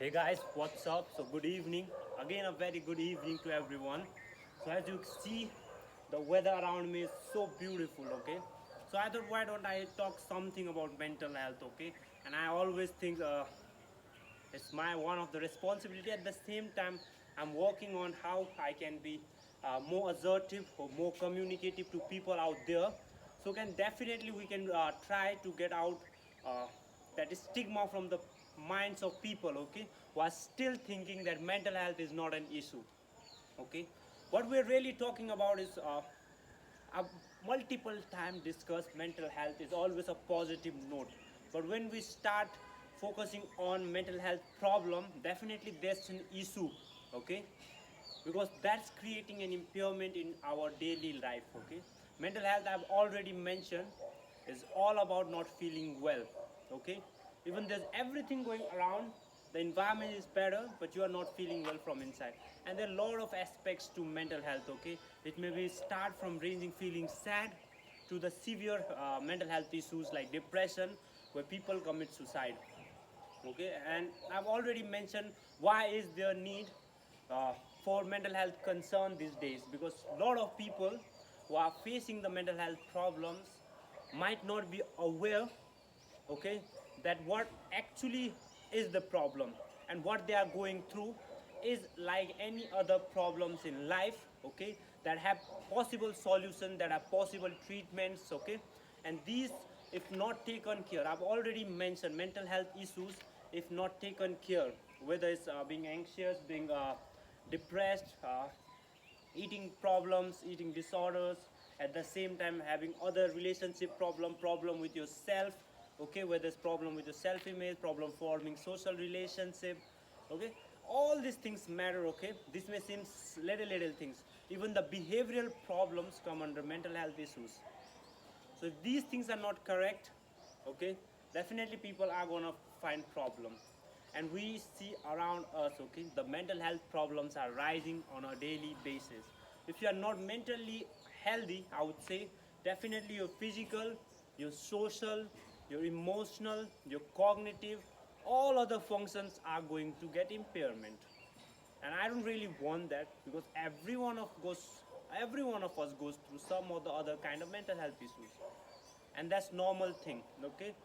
Hey guys, what's up? So good evening. Again a very good evening to everyone. So as you see, the weather around me is so beautiful, okay? So I thought why don't I talk something about mental health, okay? And I always think it's my one of the responsibility. At the same time, I'm working on how I can be more assertive or more communicative to people out there. So can definitely we can try to get out uh, that stigma from the minds of people, okay, who are still thinking that mental health is not an issue. Okay, what we're really talking about is a multiple time discussed mental health is always a positive note, but when we start focusing on mental health problem, definitely there's an issue. Okay, because that's creating an impairment in our daily life. Okay, mental health, I've already mentioned, is all about not feeling well. Okay, even there's everything going around, the environment is better, but you are not feeling well from inside. And there are a lot of aspects to mental health. Okay, it may be start from ranging feeling sad to the severe mental health issues like depression, where people commit suicide. Okay, and I've already mentioned why is there need uh, for mental health concern these days, because a lot of people who are facing the mental health problems might not be aware, okay, that what actually is the problem, and what they are going through is like any other problems in life. Okay, that have possible solution, that are possible treatments. Okay, and these, if not taken care, I've already mentioned mental health issues, if not taken care, whether it's being anxious, being depressed, eating problems, eating disorders, at the same time having other relationship problem with yourself. Okay, whether it's problem with your self image, problem forming social relationship. Okay, all these things matter. Okay, this may seem little things. Even the behavioral problems come under mental health issues. So if these things are not correct, okay, definitely people are gonna find problem. And we see around us, okay, the mental health problems are rising on a daily basis. If you are not mentally healthy, I would say definitely your physical, your social, your emotional, your cognitive, all other functions are going to get impairment. And I don't really want that, because every one of us goes through some or the other kind of mental health issues, and that's normal thing. Okay,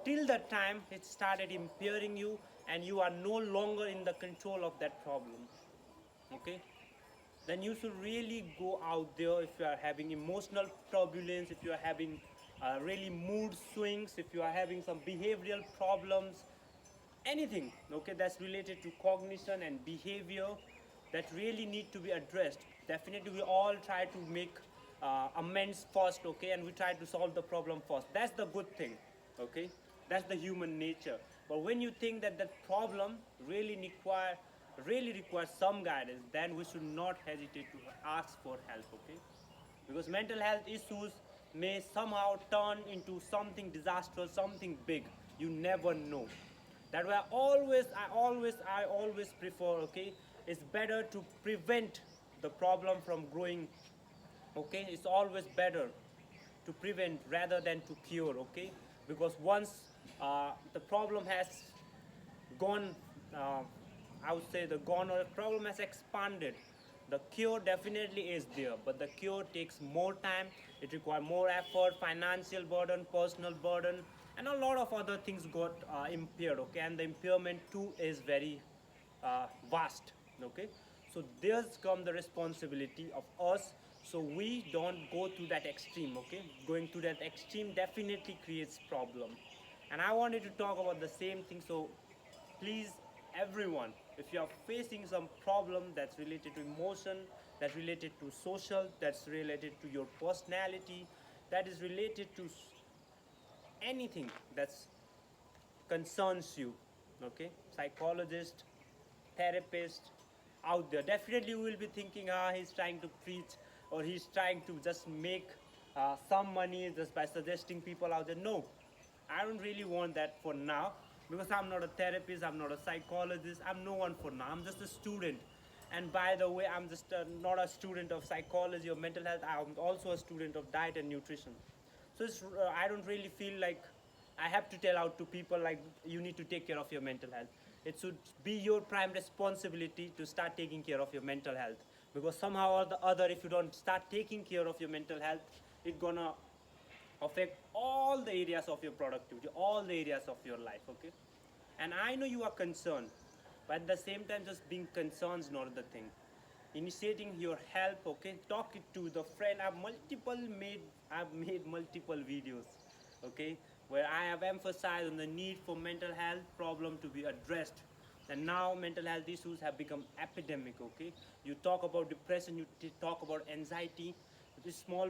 till the time it started impairing you and you are no longer in the control of that problem. Okay, then you should really go out there. If you are having emotional turbulence, if you are having really mood swings, if you are having some behavioral problems, anything, okay, that's related to cognition and behavior, that really need to be addressed, definitely we all try to make amends first. Okay, and we try to solve the problem first. That's the good thing. Okay, that's the human nature. But when you think that that problem really requires some guidance, then we should not hesitate to ask for help. Okay, because mental health issues may somehow turn into something disastrous, something big. You never know. That way, I always prefer. Okay, it's better to prevent the problem from growing. Okay, it's always better to prevent rather than to cure. Okay, because once the problem has gone, uh, I would say the gone or the problem has expanded, the cure definitely is there, but the cure takes more time. It requires more effort, financial burden, personal burden, and a lot of other things got impaired. Okay, and the impairment too is very vast. Okay, so there's come the responsibility of us, so we don't go to that extreme. Okay, going to that extreme definitely creates problem. And I wanted to talk about the same thing. So please, everyone, if you are facing some problem that's related to emotion, that's related to social, that's related to your personality, that is related to anything that's concerns you, okay, psychologist, therapist out there, definitely you will be thinking, he's trying to preach, or he's trying to just make some money just by suggesting people out there. No, I don't really want that for now, because I'm not a therapist, I'm not a psychologist, I'm no one for now. I'm just a student. And by the way, I'm just not a student of psychology or mental health, I'm also a student of diet and nutrition. So I don't really feel like I have to tell out to people like you need to take care of your mental health. It should be your prime responsibility to start taking care of your mental health, because somehow or the other, if you don't start taking care of your mental health, it's gonna affect all the areas of your productivity, all the areas of your life. Okay, and I know you are concerned, but at the same time, just being concerned is not the thing. Initiating your help, okay, talk it to the friend. I've made multiple videos, okay, where I have emphasized on the need for mental health problem to be addressed. And now mental health issues have become epidemic, okay. You talk about depression, you talk about anxiety. These small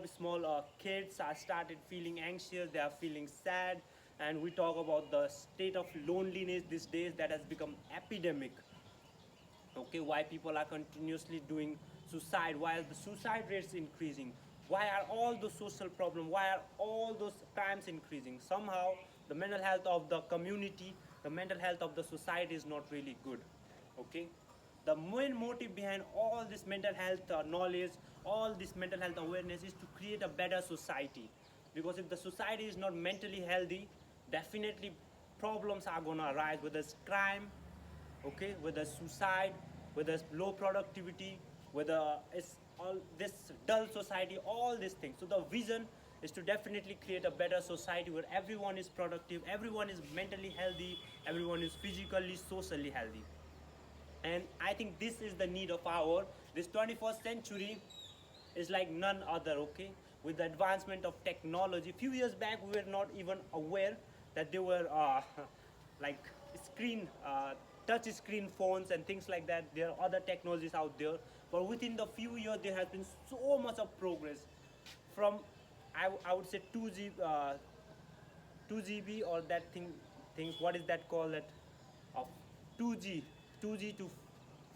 kids are started feeling anxious, they are feeling sad. And we talk about the state of loneliness these days that has become epidemic. Okay, why people are continuously doing suicide, why are the suicide rates increasing, why are all those social problems, why are all those crimes increasing? Somehow the mental health of the community, the mental health of the society is not really good. Okay, the main motive behind all this mental health knowledge, all this mental health awareness, is to create a better society. Because if the society is not mentally healthy, definitely problems are going to arise, whether it's crime, okay, whether suicide, whether low productivity, whether it's all this dull society, all these things. So the vision is to definitely create a better society where everyone is productive, everyone is mentally healthy, everyone is physically, socially healthy. And I think this is the need of our this 21st century is like none other. Okay, with the advancement of technology, few years back we were not even aware that there were like screen touch screen phones and things like that. There are other technologies out there, but within the few years there has been so much of progress. From I would say 2 GB or that things, what is that called, that of 2G 2G to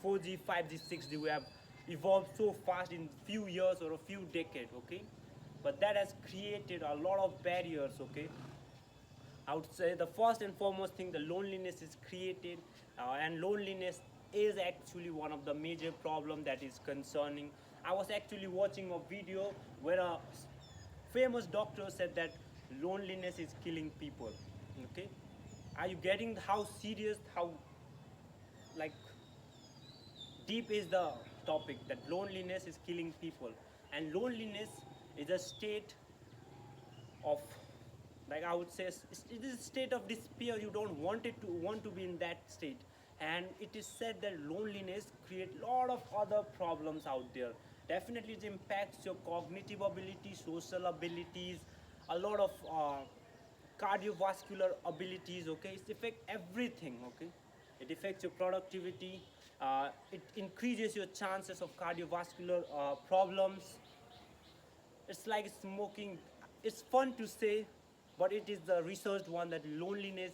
4G, 5G, 6G. We have evolved so fast in few years or a few decades. Okay, but that has created a lot of barriers. Okay, I would say the first and foremost thing, the loneliness is created, and loneliness is actually one of the major problem that is concerning. I was actually watching a video where a famous doctor said that loneliness is killing people. Okay, are you getting how serious, how like deep is the topic, that loneliness is killing people? And loneliness is a state of, like I would say, it is a state of despair. You don't want to be in that state. And it is said that loneliness create lot of other problems out there. Definitely it impacts your cognitive ability, social abilities, a lot of cardiovascular abilities. Okay, it affects everything. Okay, it affects your productivity. It increases your chances of cardiovascular problems. It's like smoking. It's fun to say, but it is the researched one that loneliness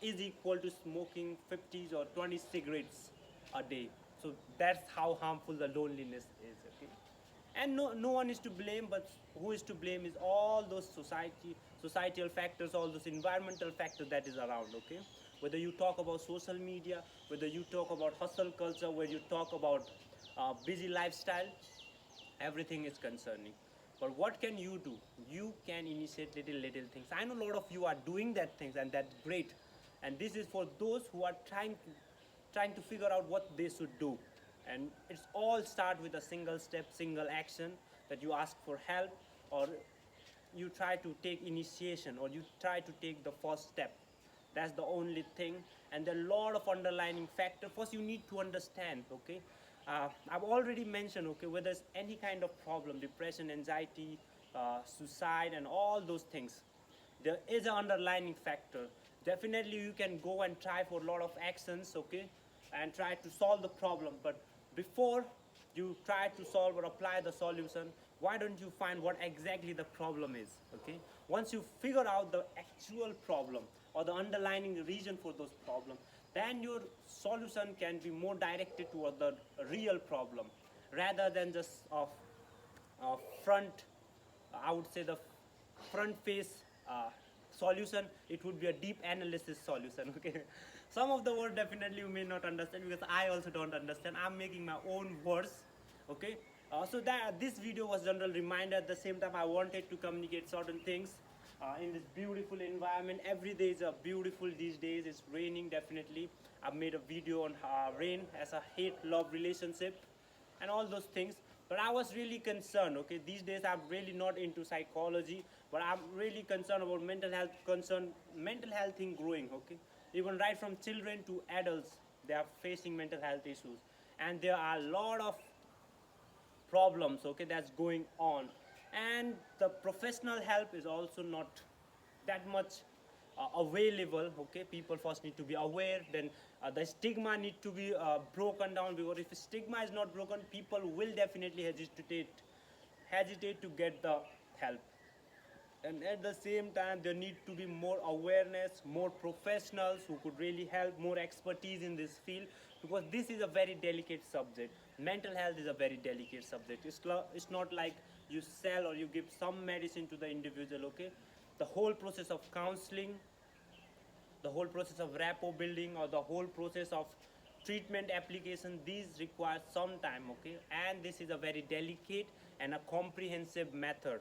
is equal to smoking 50 or 20 cigarettes a day. So that's how harmful the loneliness is. Okay, and no one is to blame, but who is to blame is all those societal factors, all those environmental factors that is around. Okay, whether you talk about social media, whether you talk about hustle culture, where you talk about busy lifestyle, everything is concerning. But what can you do? You can initiate little things. I know a lot of you are doing that things, and that's great. And this is for those who are trying to figure out what they should do. And it's all start with a single step, single action, that you ask for help, or you try to take initiation, or you try to take the first step. That's the only thing. And there are a lot of underlying factors. First you need to understand. Okay, I've already mentioned, okay, whether it's any kind of problem, depression, anxiety, suicide, and all those things, there is an underlying factor. Definitely you can go and try for a lot of actions. Okay, and try to solve the problem. But before you try to solve or apply the solution, why don't you find what exactly the problem is? Okay, once you figure out the actual problem or the underlying reason for those problems, then your solution can be more directed toward the real problem, rather than just front, I would say the front face solution. It would be a deep analysis solution. Okay, some of the words definitely you may not understand, because I also don't understand. I'm making my own words. Okay, so that this video was general reminder. At the same time, I wanted to communicate certain things. in this beautiful environment. Every day is beautiful these days. It's raining definitely. I've made a video on rain as a hate-love relationship and all those things. But I was really concerned. Okay, these days I'm really not into psychology, but I'm really concerned about mental health thing growing. Okay, even right from children to adults, they are facing mental health issues, and there are a lot of problems, okay, that's going on. And the professional help is also not that much available. Okay, people first need to be aware, then the stigma need to be broken down, because if stigma is not broken, people will definitely hesitate to get the help. And at the same time, there need to be more awareness, more professionals who could really help, more expertise in this field, because this is a very delicate subject. Mental health is a very delicate subject. It's not like you sell or you give some medicine to the individual. Okay, the whole process of counseling, the whole process of rapport building, or the whole process of treatment application, these require some time. Okay, and this is a very delicate and a comprehensive method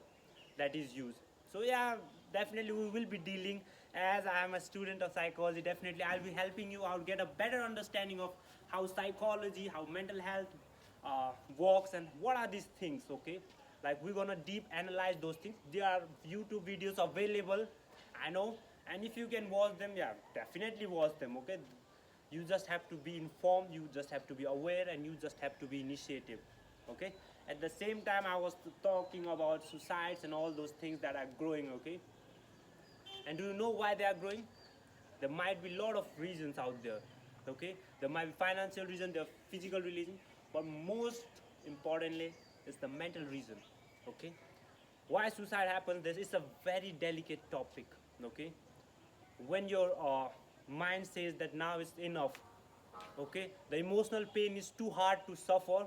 that is used. So yeah, definitely we will be dealing, as I am a student of psychology, definitely I'll be helping you out get a better understanding of how psychology, how mental health works, and what are these things. Okay, like we're gonna deep analyze those things. There are YouTube videos available, I know, and if you can watch them, yeah, definitely watch them. Okay, you just have to be informed, you just have to be aware, and you just have to be initiative. Okay, at the same time I was talking about suicides and all those things that are growing. Okay, and do you know why they are growing? There might be a lot of reasons out there. Okay, there might be financial reason, there are physical reason, but most importantly is the mental reason. Okay, why suicide happens, this is a very delicate topic. Okay, when your mind says that now it's enough, okay, the emotional pain is too hard to suffer,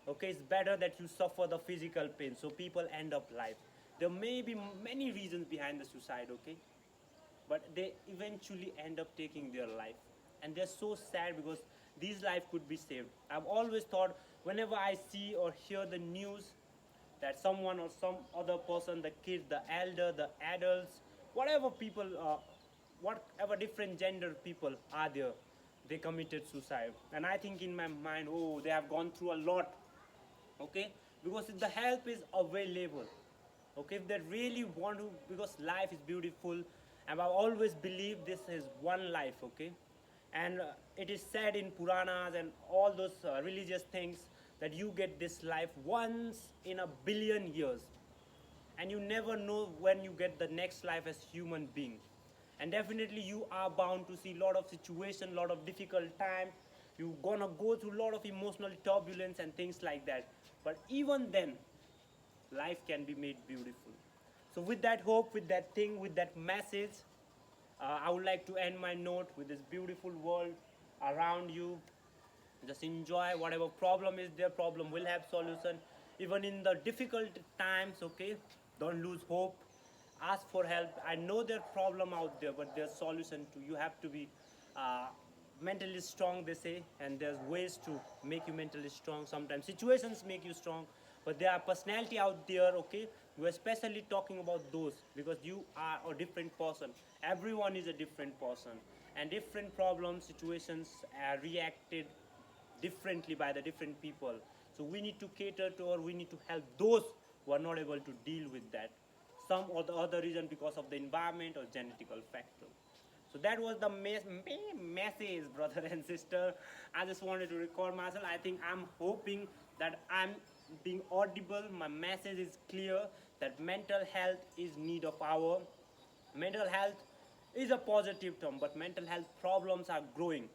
okay, it's better that you suffer the physical pain, so people end up life. There may be many reasons behind the suicide. Okay, but they eventually end up taking their life, and they're so sad because these life could be saved. I've always thought, whenever I see or hear the news that someone or some other person, the kids, the elder, the adults, whatever people, whatever different gender people are there, they committed suicide, and I think in my mind, oh, they have gone through a lot. Okay, because if the help is available, okay, if they really want to, because life is beautiful, and I've always believed this is one life. Okay, and it is said in Puranas and all those religious things that you get this life once in a billion years, and you never know when you get the next life as human being. And definitely you are bound to see a lot of situation, lot of difficult time, you're gonna go through a lot of emotional turbulence and things like that, but even then life can be made beautiful. So with that hope, with that thing, with that message, I would like to end my note with this beautiful world around you. Just enjoy. Whatever problem is there, problem will have solution, even in the difficult times. Okay, don't lose hope, ask for help. I know there's problem out there, but there's solution too. You have to be uh, mentally strong, they say, and there's ways to make you mentally strong. Sometimes situations make you strong, but there are personality out there. Okay, we're especially talking about those, because you are a different person. Everyone is a different person, and different problems, situations are reacted differently by the different people. So we need to cater to, or we need to help those who are not able to deal with that, some or the other reason, because of the environment or genetical factor. So that was the message, brother and sister. I just wanted to record myself. I think I'm hoping that I'm being audible. My message is clear, that mental health is need of our. Mental health is a positive term, but mental health problems are growing.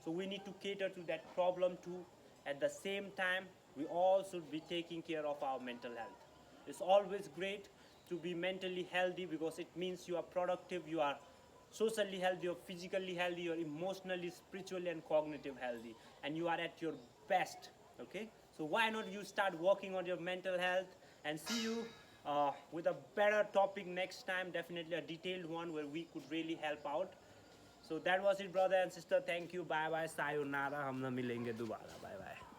So we need to cater to that problem too. At the same time, we all should be taking care of our mental health. It's always great to be mentally healthy, because it means you are productive, you are socially healthy, you're physically healthy, you're emotionally, spiritually, and cognitive healthy, and you are at your best. Okay, so why not you start working on your mental health, and see you with a better topic next time, definitely a detailed one where we could really help out. So that was it, brother and sister. Thank you. Bye bye. Sayonara. हम ना मिलेंगे दोबारा. Bye.